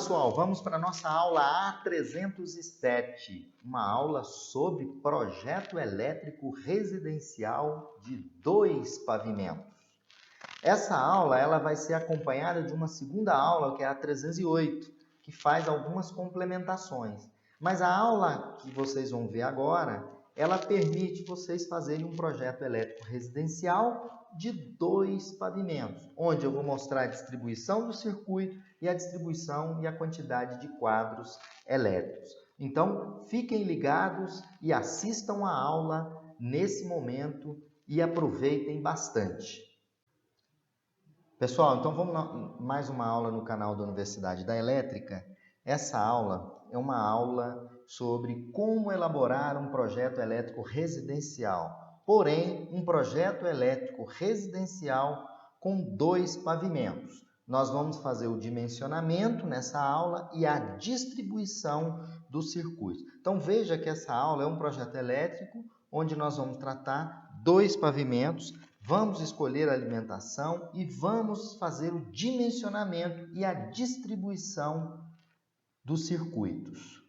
pessoal, vamos para a nossa aula A307, uma aula sobre projeto elétrico residencial de 2 pavimentos. Essa aula ela vai ser acompanhada de uma segunda aula, que é a 308, que faz algumas complementações. Mas a aula que vocês vão ver agora, ela permite vocês fazerem um projeto elétrico residencial de 2 pavimentos, onde eu vou mostrar a distribuição do circuito e a distribuição e a quantidade de quadros elétricos. Então, fiquem ligados e assistam a aula nesse momento e aproveitem bastante. Pessoal, então vamos mais uma aula no canal da Universidade da Elétrica. Essa aula é uma aula sobre como elaborar um projeto elétrico residencial. Porém, um projeto elétrico residencial com 2 pavimentos. Nós vamos fazer o dimensionamento nessa aula e a distribuição do circuito. Então veja que essa aula é um projeto elétrico onde nós vamos tratar 2 pavimentos, vamos escolher a alimentação e vamos fazer o dimensionamento e a distribuição dos circuitos.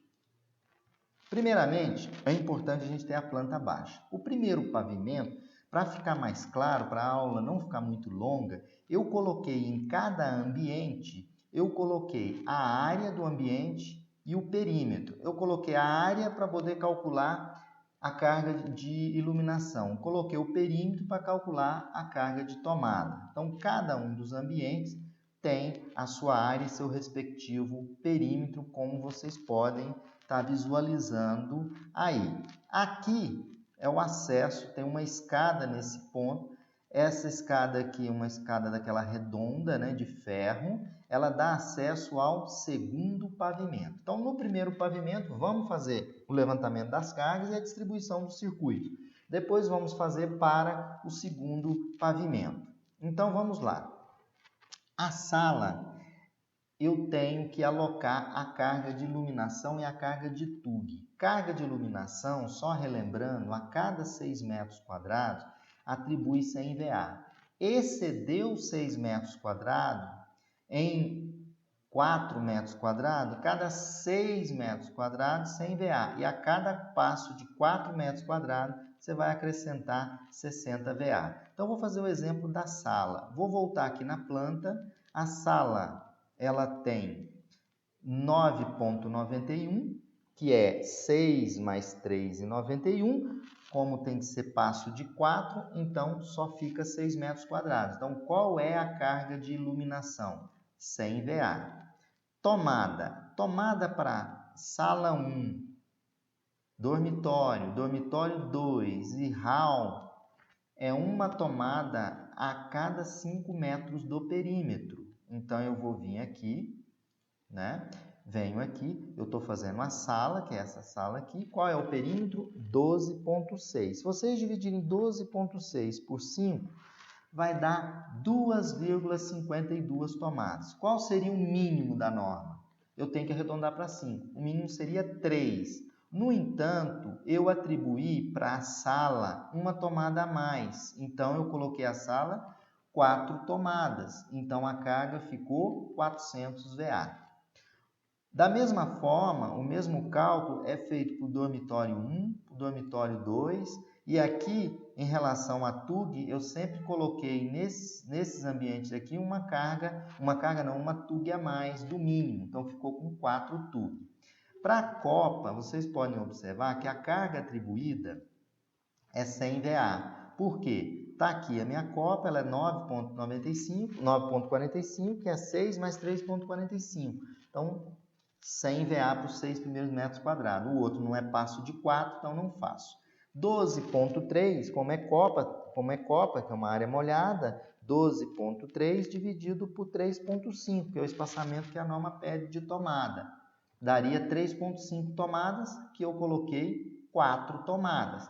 Primeiramente, é importante a gente ter a planta baixa. O primeiro pavimento, para ficar mais claro, para a aula não ficar muito longa, eu coloquei em cada ambiente, eu coloquei a área do ambiente e o perímetro. Eu coloquei a área para poder calcular a carga de iluminação. Coloquei o perímetro para calcular a carga de tomada. Então, cada um dos ambientes tem a sua área e seu respectivo perímetro, como vocês podem estar visualizando aí. Aqui é o acesso, tem uma escada nesse ponto. Essa escada aqui é uma escada daquela redonda, né, de ferro. Ela dá acesso ao segundo pavimento. Então, no primeiro pavimento, vamos fazer o levantamento das cargas e a distribuição do circuito. Depois, vamos fazer para o segundo pavimento. Então, vamos lá. A sala, eu tenho que alocar a carga de iluminação e a carga de TUG. Carga de iluminação, só relembrando, a cada 6 metros quadrados, atribui 100 VA. Excedeu 6 metros quadrados, em 4 metros quadrados, cada 6 metros quadrados, 100 VA. E a cada passo de 4 metros quadrados, você vai acrescentar 60 VA. Então, vou fazer o exemplo da sala. Vou voltar aqui na planta. A sala, ela tem 9,91, que é 6 mais 3,91. Como tem que ser passo de 4, então só fica 6 metros quadrados. Então, qual é a carga de iluminação? 100 VA. Tomada. Tomada para sala 1, dormitório, dormitório 2 e hall é uma tomada a cada 5 metros do perímetro. Então, eu vou vir aqui, né? Venho aqui, eu estou fazendo a sala, que é essa sala aqui. Qual é o perímetro? 12,6. Se vocês dividirem 12,6 por 5, vai dar 2,52 tomadas. Qual seria o mínimo da norma? Eu tenho que arredondar para 5. O mínimo seria 3. No entanto, eu atribuí para a sala uma tomada a mais. Então, eu coloquei a sala 4 tomadas. Então, a carga ficou 400 VA. Da mesma forma, o mesmo cálculo é feito para o dormitório 1, para o dormitório 2, e aqui, em relação à TUG, eu sempre coloquei nesses ambientes aqui uma TUG a mais do mínimo, então ficou com 4 TUG. Para a copa, vocês podem observar que a carga atribuída é 100 VA. Por quê? Está aqui a minha copa, ela é 9,45, que é 6 mais 3,45. Então, 100 VA para os 6 primeiros metros quadrados. O outro não é passo de 4, então não faço. 12,3, como é copa, que é uma área molhada, 12,3 dividido por 3,5, que é o espaçamento que a norma pede de tomada. Daria 3,5 tomadas, que eu coloquei 4 tomadas.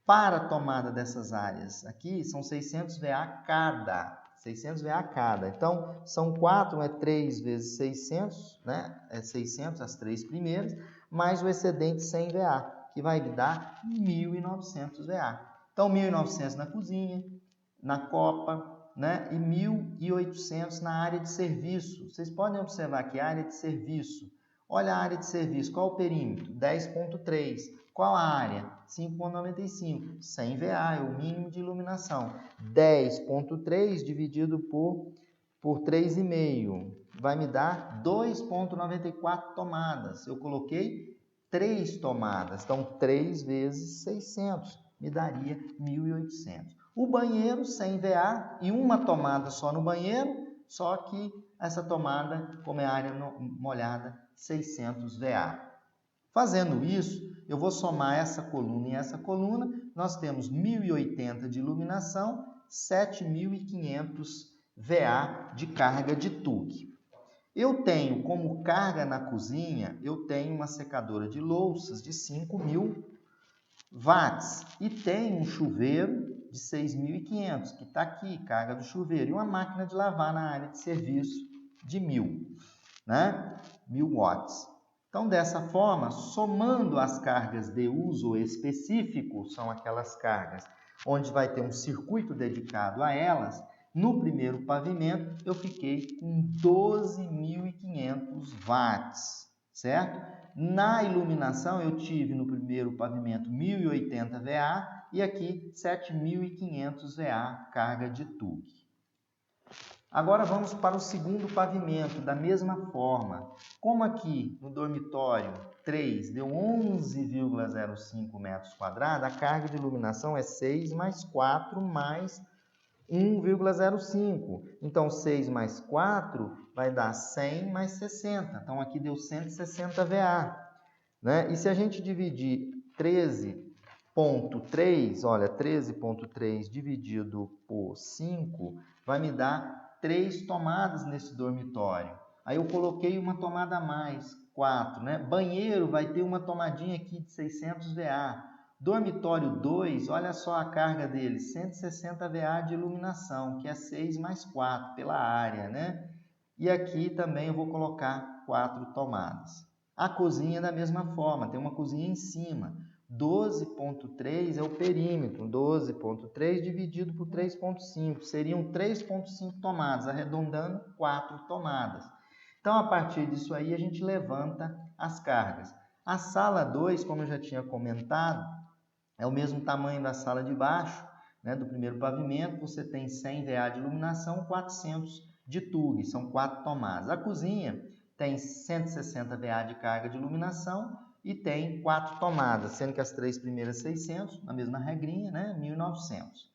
Para a tomada dessas áreas aqui, são 600 VA cada. 600 VA cada. Então, são 4, é 3 vezes 600, né? É 600 as 3 primeiras, mais o excedente 100 VA, que vai me dar 1.900 VA. Então, 1.900 na cozinha, na copa, né, e 1.800 na área de serviço. Vocês podem observar que a área de serviço, olha a área de serviço, qual o perímetro? 10.3. Qual a área? 5.95. 100 VA é o mínimo de iluminação. 10.3 dividido por 3,5 vai me dar 2.94 tomadas. Eu coloquei 3 tomadas, então 3 vezes 600 me daria 1.800. O banheiro 100 VA e uma tomada só no banheiro, só que essa tomada, como é área molhada, 600 VA. Fazendo isso, eu vou somar essa coluna e essa coluna, nós temos 1.080 de iluminação, 7.500 VA de carga de TUG. Eu tenho como carga na cozinha, eu tenho uma secadora de louças de 5.000 watts e tenho um chuveiro de 6.500, que está aqui, carga do chuveiro, e uma máquina de lavar na área de serviço de 1.000, né? 1.000 watts. Então, dessa forma, somando as cargas de uso específico, são aquelas cargas onde vai ter um circuito dedicado a elas, no primeiro pavimento eu fiquei com 12.500 watts, certo? Na iluminação eu tive no primeiro pavimento 1.080 VA e aqui 7.500 VA carga de TUG. Agora vamos para o segundo pavimento, da mesma forma. Como aqui no dormitório 3 deu 11,05 metros quadrados, a carga de iluminação é 6 mais 4 mais 1,05. Então, 6 mais 4 vai dar 100 mais 60. Então, aqui deu 160 VA. Né? E se a gente dividir 13,3, olha, 13,3 dividido por 5, vai me dar 3 tomadas nesse dormitório. Aí eu coloquei uma tomada a mais, 4. Né? Banheiro vai ter uma tomadinha aqui de 600 VA. Dormitório 2, olha só a carga dele, 160 VA de iluminação, que é 6 mais 4 pela área, né? E aqui também eu vou colocar 4 tomadas. A cozinha da mesma forma, tem uma cozinha em cima. 12,3 é o perímetro, 12,3 dividido por 3,5, seriam 3,5 tomadas, arredondando 4 tomadas. Então, a partir disso aí, a gente levanta as cargas. A sala 2, como eu já tinha comentado, é o mesmo tamanho da sala de baixo, né, do primeiro pavimento. Você tem 100 VA de iluminação, 400 de TUG, são 4 tomadas. A cozinha tem 160 VA de carga de iluminação e tem 4 tomadas, sendo que as 3 primeiras 600, na mesma regrinha, né, 1.900.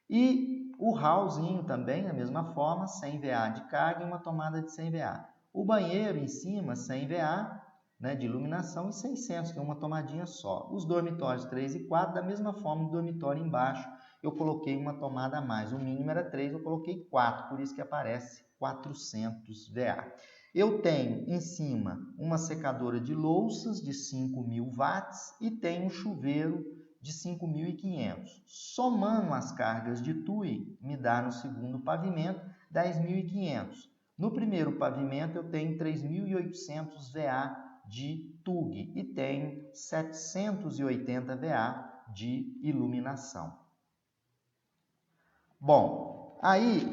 E o hallzinho também, da mesma forma, 100 VA de carga e uma tomada de 100 VA. O banheiro em cima, 100 VA, né, de iluminação e 600, que é uma tomadinha só. Os dormitórios 3 e 4, da mesma forma, o dormitório embaixo, eu coloquei uma tomada a mais. O mínimo era 3, eu coloquei 4, por isso que aparece 400 VA. Eu tenho em cima uma secadora de louças de 5.000 watts e tenho um chuveiro de 5.500. Somando as cargas de TUI, me dá no segundo pavimento 10.500. No primeiro pavimento eu tenho 3.800 VA de TUG e tenho 780 VA de iluminação. Bom, aí,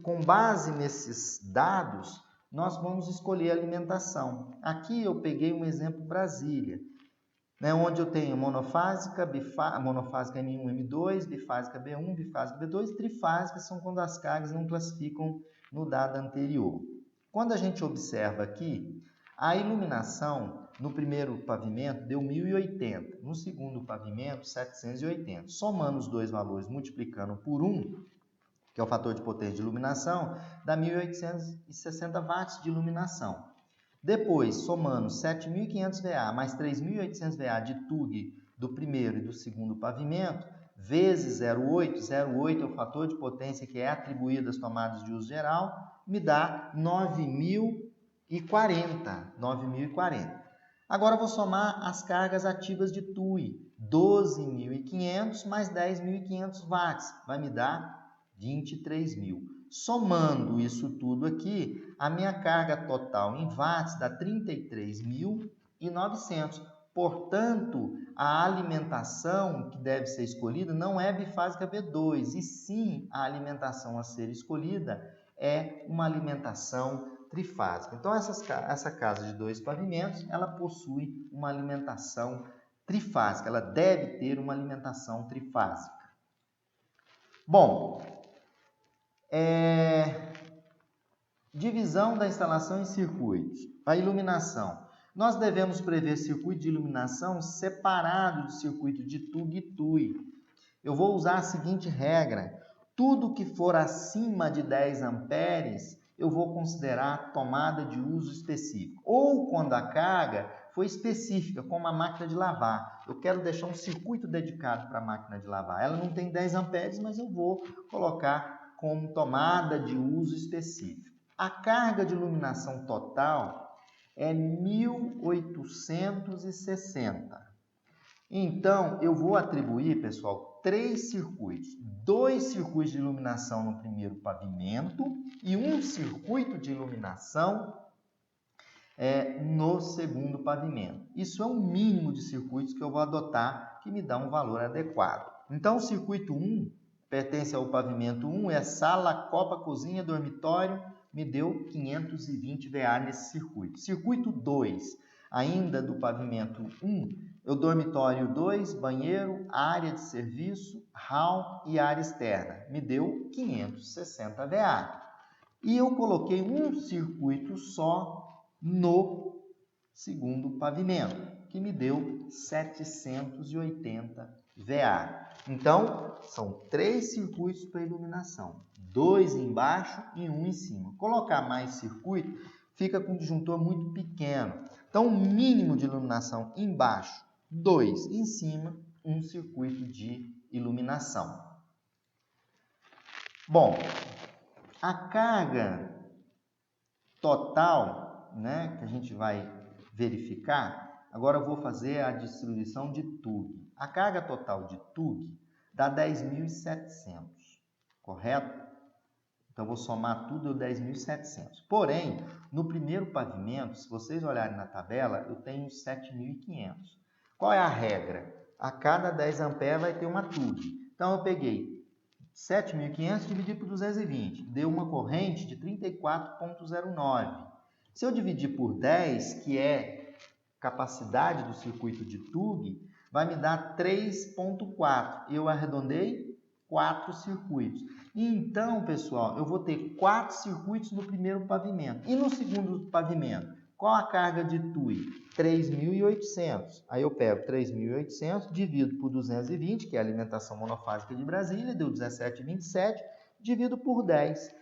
com base nesses dados, nós vamos escolher a alimentação. Aqui eu peguei um exemplo Brasília, né, onde eu tenho monofásica, monofásica M1, M2, bifásica B1, bifásica B2, trifásica são quando as cargas não classificam no dado anterior. Quando a gente observa aqui, a iluminação no primeiro pavimento deu 1.080, no segundo pavimento 780. Somando os dois valores, multiplicando por 1, que é o fator de potência de iluminação, dá 1.860 watts de iluminação. Depois, somando 7.500 VA mais 3.800 VA de TUG do primeiro e do segundo pavimento, vezes 0,8, 0,8 é o fator de potência que é atribuído às tomadas de uso geral, me dá 9.040. Agora eu vou somar as cargas ativas de TUI, 12.500 mais 10.500 watts, vai me dar 23.000. Somando isso tudo aqui, a minha carga total em watts dá 33.900. Portanto, a alimentação que deve ser escolhida não é bifásica B2, e sim a alimentação a ser escolhida é uma alimentação trifásica. Então, essa casa de 2 pavimentos, ela possui uma alimentação trifásica, ela deve ter uma alimentação trifásica. Bom, divisão da instalação em circuitos. A iluminação. Nós devemos prever circuito de iluminação separado do circuito de TUG e TUI. Eu vou usar a seguinte regra. Tudo que for acima de 10 amperes, eu vou considerar tomada de uso específico. Ou quando a carga for específica, como a máquina de lavar. Eu quero deixar um circuito dedicado para a máquina de lavar. Ela não tem 10 amperes, mas eu vou colocar como tomada de uso específico. A carga de iluminação total é 1860. Então, eu vou atribuir, pessoal, 3 circuitos. 2 circuitos de iluminação no primeiro pavimento e um circuito de iluminação no segundo pavimento. Isso é o mínimo de circuitos que eu vou adotar, que me dá um valor adequado. Então, o circuito 1 pertence ao pavimento 1, é sala, copa, cozinha, dormitório, me deu 520 VA nesse circuito. Circuito 2, ainda do pavimento 1, o dormitório 2, banheiro, área de serviço, hall e área externa. Me deu 560 VA. E eu coloquei um circuito só no segundo pavimento, que me deu 780 VA. Então, são 3 circuitos para iluminação. 2 embaixo e 1 em cima. Colocar mais circuito fica com um disjuntor muito pequeno. Então, o mínimo de iluminação embaixo, 2 em cima, um circuito de iluminação. Bom, a carga total, né, que a gente vai verificar, agora eu vou fazer a distribuição de TUG. A carga total de TUG dá 10.700, correto? Então, vou somar tudo, deu 10.700. Porém, no primeiro pavimento, se vocês olharem na tabela, eu tenho 7.500. Qual é a regra? A cada 10 amperes vai ter uma TUG. Então, eu peguei 7.500 dividido por 220. Deu uma corrente de 34,09. Se eu dividir por 10, que é capacidade do circuito de TUG, vai me dar 3,4. Eu arredondei 4 circuitos. Então, pessoal, eu vou ter 4 circuitos no primeiro pavimento. E no segundo pavimento? Qual a carga de TUI? 3.800. Aí eu pego 3.800, divido por 220, que é a alimentação monofásica de Brasília, deu 17,27, divido por 10,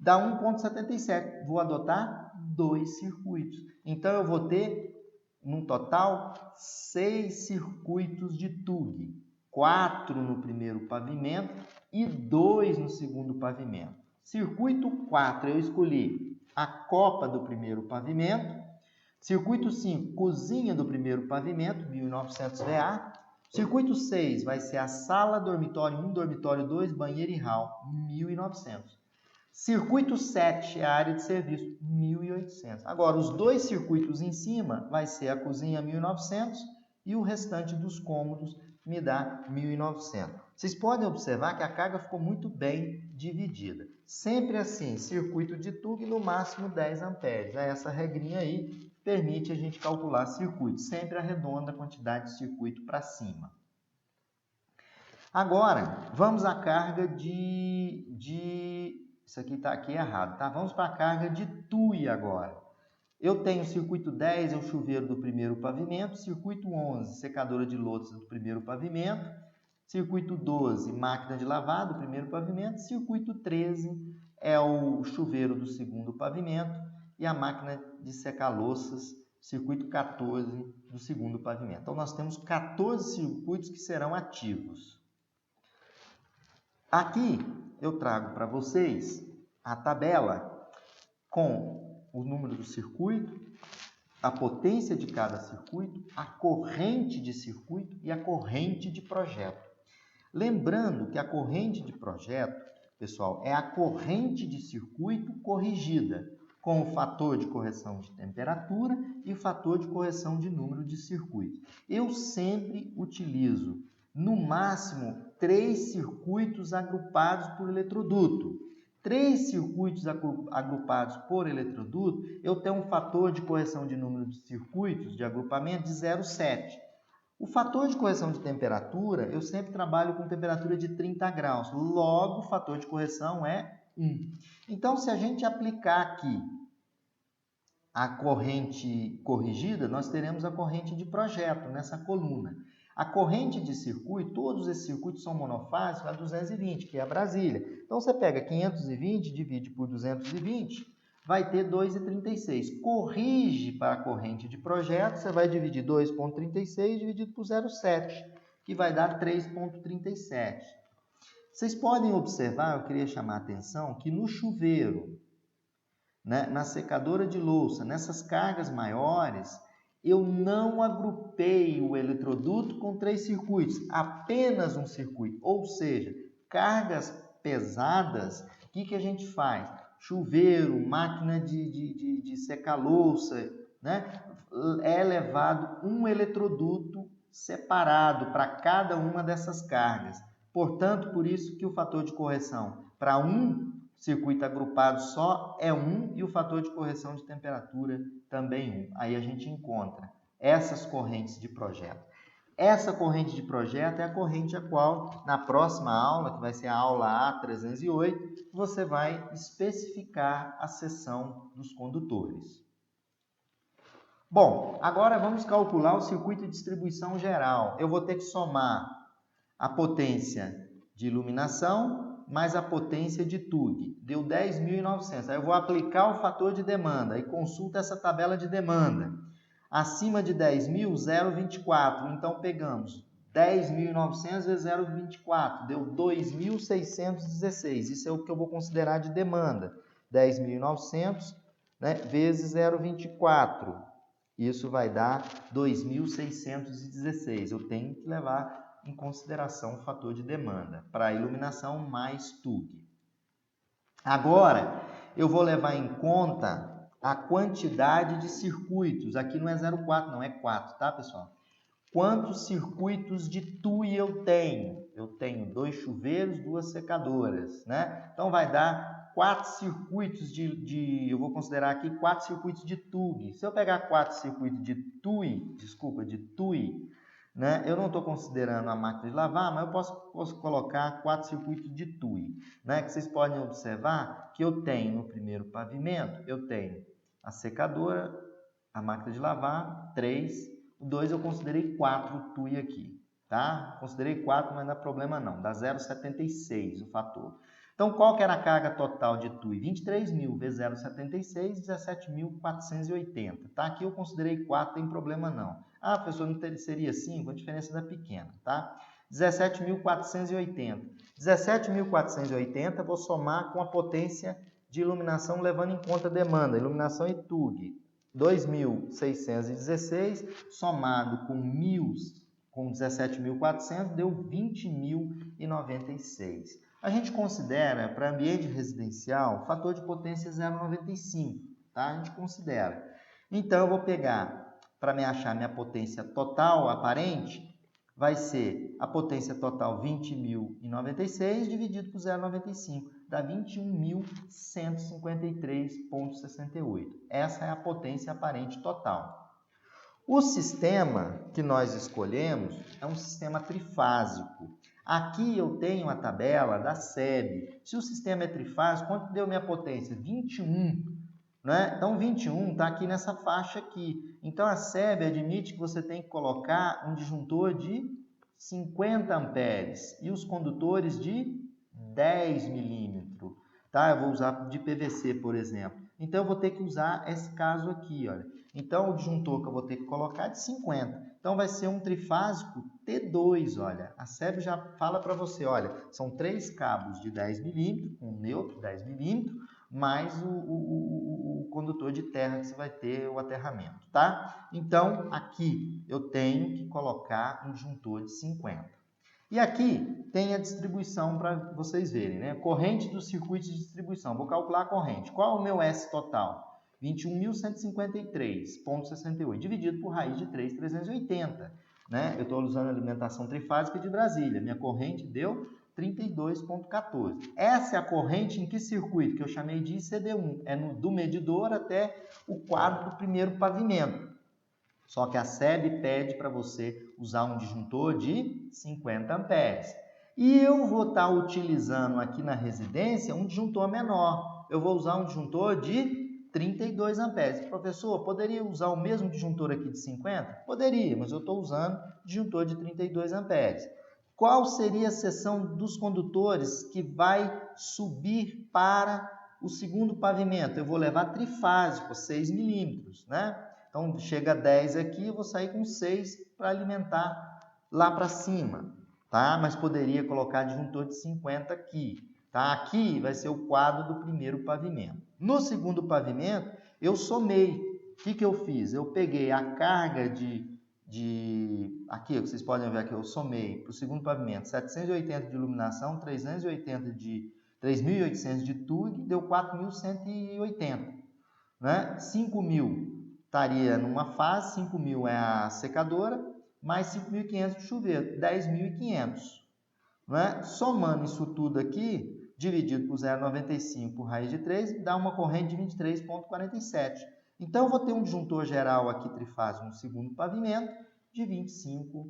dá 1,77. Vou adotar 2 circuitos. Então, eu vou ter, no total, 6 circuitos de TUG. 4 no primeiro pavimento e 2 no segundo pavimento. Circuito 4, eu escolhi a copa do primeiro pavimento. Circuito 5, cozinha do primeiro pavimento, 1.900 VA. Circuito 6 vai ser a sala, dormitório 1, dormitório 2, banheiro e hall, 1.900. Circuito 7 é a área de serviço, 1.800. Agora, os 2 circuitos em cima vai ser a cozinha, 1.900, e o restante dos cômodos me dá 1.900. Vocês podem observar que a carga ficou muito bem dividida. Sempre assim, circuito de TUG no máximo 10 amperes. Essa regrinha aí permite a gente calcular circuito. Sempre arredonda a quantidade de circuito para cima. Agora, vamos à carga Isso aqui está aqui errado, tá? Vamos para a carga de TUI agora. Eu tenho circuito 10, é o chuveiro do primeiro pavimento. Circuito 11, secadora de lotos do primeiro pavimento. Circuito 12, máquina de lavar do primeiro pavimento. Circuito 13 é o chuveiro do segundo pavimento. E a máquina de secar louças, circuito 14 do segundo pavimento. Então, nós temos 14 circuitos que serão ativos. Aqui eu trago para vocês a tabela com o número do circuito, a potência de cada circuito, a corrente de circuito e a corrente de projeto. Lembrando que a corrente de projeto, pessoal, é a corrente de circuito corrigida. com o fator de correção de temperatura e o fator de correção de número de circuitos. Eu sempre utilizo, no máximo, 3 circuitos agrupados por eletroduto. 3 circuitos agrupados por eletroduto, eu tenho um fator de correção de número de circuitos de agrupamento de 0,7. O fator de correção de temperatura, eu sempre trabalho com temperatura de 30 graus. Logo, o fator de correção é 1. Então, se a gente aplicar aqui a corrente corrigida, nós teremos a corrente de projeto nessa coluna. A corrente de circuito, todos esses circuitos são monofásicos, a 220, que é a Brasília. Então, você pega 520, divide por 220, vai ter 2,36. Corrige para a corrente de projeto, você vai dividir 2,36 dividido por 0,7, que vai dar 3,37. Vocês podem observar, eu queria chamar a atenção, que no chuveiro, né, na secadora de louça, nessas cargas maiores, eu não agrupei o eletroduto com 3 circuitos, apenas um circuito. Ou seja, cargas pesadas, o que a gente faz? Chuveiro, máquina de secar louça, né? É levado um eletroduto separado para cada uma dessas cargas. Portanto, por isso que o fator de correção para um circuito agrupado só é 1 e o fator de correção de temperatura também 1. Aí a gente encontra essas correntes de projeto. Essa corrente de projeto é a corrente a qual, na próxima aula, que vai ser a aula A308, você vai especificar a seção dos condutores. Bom, agora vamos calcular o circuito de distribuição geral. Eu vou ter que somar a potência de iluminação mais a potência de TUG. Deu 10.900. Aí eu vou aplicar o fator de demanda e consulta essa tabela de demanda. Acima de 10.000, 0,24. Então, pegamos 10.900 vezes 0,24. Deu 2.616. Isso é o que eu vou considerar de demanda. 10.900, né, vezes 0,24. Isso vai dar 2.616. Eu tenho que levar em consideração o fator de demanda para iluminação mais TUG. Agora, eu vou levar em conta a quantidade de circuitos. Aqui não é 0,4, não é 4, tá, pessoal? Quantos circuitos de TUI eu tenho? Eu tenho 2 chuveiros, 2 secadoras, né? Então, vai dar 4 circuitos eu vou considerar aqui 4 circuitos de TUG. Se eu pegar 4 circuitos de TUI, né? Eu não estou considerando a máquina de lavar, mas eu posso colocar 4 circuitos de TUI, né? Que vocês podem observar que eu tenho no primeiro pavimento, eu tenho a secadora, a máquina de lavar, 3, o 2 eu considerei 4 TUI aqui, tá? Considerei 4, mas não dá problema não, dá 0,76 o fator. Então, qual que era a carga total de TUI? 23.000 vezes 0,76, 17.480. Tá? Aqui eu considerei 4, tem problema não. Ah, professor, não seria 5? A diferença da pequena, tá? 17.480. 17.480 vou somar com a potência de iluminação levando em conta a demanda, iluminação e TUG. 2.616 somado com 17.400 deu 20.096. A gente considera, para ambiente residencial, o fator de potência 0,95, tá? A gente considera. Então, eu vou pegar, para me achar minha potência total aparente, vai ser a potência total 20.096 dividido por 0,95, dá 21.153,68. Essa é a potência aparente total. O sistema que nós escolhemos é um sistema trifásico. Aqui eu tenho a tabela da SEB. Se o sistema é trifásico, quanto deu minha potência? 21. Né? Então, 21 está aqui nessa faixa aqui. Então, a SEB admite que você tem que colocar um disjuntor de 50 amperes e os condutores de 10 milímetros. Tá? Eu vou usar de PVC, por exemplo. Então, eu vou ter que usar esse caso aqui. Olha. Então, o disjuntor que eu vou ter que colocar é de 50. Então, vai ser um trifásico T2, olha. A SEB já fala para você, olha, são 3 cabos de 10 milímetros, um neutro 10 milímetros, mais o condutor de terra que você vai ter o aterramento, tá? Então, aqui eu tenho que colocar um disjuntor de 50. E aqui tem a distribuição para vocês verem, né? Corrente dos circuitos de distribuição. Vou calcular a corrente. Qual é o meu S total? 21.153,68 dividido por raiz de 3,380. Né? Eu estou usando a alimentação trifásica de Brasília. Minha corrente deu 32,14. Essa é a corrente em que circuito? Que eu chamei de ICD1. É do medidor até o quadro do primeiro pavimento. Só que a SEB pede para você usar um disjuntor de 50 amperes. E eu vou estar utilizando aqui na residência um disjuntor menor. Eu vou usar um disjuntor de 32 amperes. Professor, poderia usar o mesmo disjuntor aqui de 50? Poderia, mas eu estou usando disjuntor de 32 amperes. Qual seria a seção dos condutores que vai subir para o segundo pavimento? Eu vou levar trifásico, 6 milímetros, né? Então, chega a 10 aqui, eu vou sair com 6 para alimentar lá para cima, tá? Mas poderia colocar disjuntor de 50 aqui, tá? Aqui vai ser o quadro do primeiro pavimento. No segundo pavimento, eu somei. O que eu fiz? Eu peguei a carga aqui, vocês podem ver aqui, eu somei para o segundo pavimento 780 de iluminação, 3.800 de TUG, deu 4.180, né? 5.000 estaria numa fase, 5.000 é a secadora, mais 5.500 de chuveiro, 10.500. Né? Somando isso tudo aqui, dividido por 0,95 por raiz de 3, dá uma corrente de 23,47. Então, eu vou ter um disjuntor geral aqui trifásico no segundo pavimento de 25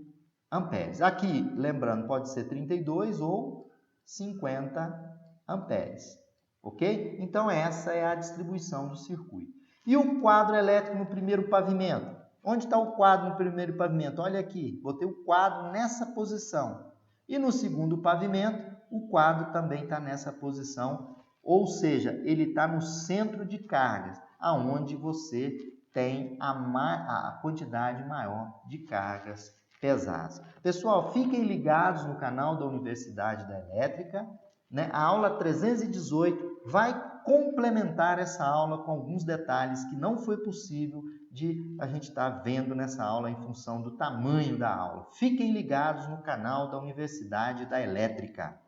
amperes. Aqui, lembrando, pode ser 32 ou 50 amperes. Ok? Então, essa é a distribuição do circuito. E o quadro elétrico no primeiro pavimento? Onde está o quadro no primeiro pavimento? Olha aqui, botei o quadro nessa posição. E no segundo pavimento, o quadro também está nessa posição, ou seja, ele está no centro de cargas, aonde você tem a quantidade maior de cargas pesadas. Pessoal, fiquem ligados no canal da Universidade da Elétrica, né? A aula 318 vai complementar essa aula com alguns detalhes que não foi possível de a gente estar vendo nessa aula em função do tamanho da aula. Fiquem ligados no canal da Universidade da Elétrica.